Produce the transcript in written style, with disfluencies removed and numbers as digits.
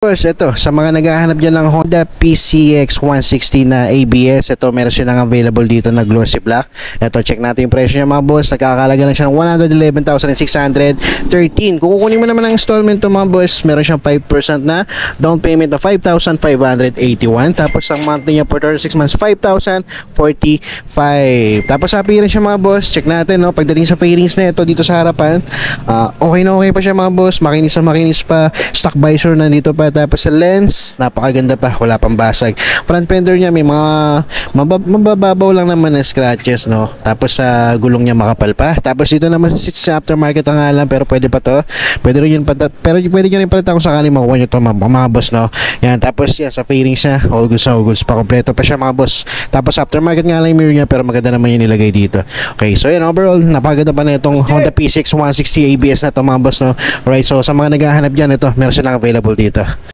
Boss, ito, sa mga naghahanap dyan ng Honda PCX 160 na ABS, ito, meron silang available dito na glossy black. Ito, check natin yung presyo niya mga boss. Nagkakalaga lang siya ng 111,613. Kung kukunin mo naman ang installment to mga boss, meron siyang 5% na down payment na 5,581. Tapos ang monthly niya for 36 months, 5,045. Tapos sa appearance siya mga boss, check natin, no? Pagdating sa fairings na ito dito sa harapan, okay na okay pa siya mga boss. Makinis na makinis pa. Stock visor na dito pa. Tapos sa lens, napakaganda pa, wala pang basag. Front fender niya may mga mabababaw lang naman na scratches, no. Tapos sa gulong niya makapal pa. Tapos dito naman sa aftermarket ang alam, pero pwede pa to. Pwede rin yun pero pwede nyo rin palitan kung sakali makuha nyo to mga boss, no. Yan, tapos yan sa fairings niya, all goods pa, kompleto pa siya mga boss. Tapos aftermarket nga lang yung mirror niya, pero maganda naman yung nilagay dito. Okay, so yan, overall napakaganda pa na itong Honda PCX 160 ABS na to mga boss, no. Right, so sa mga naghahanap dyan, ito meron silang available dito.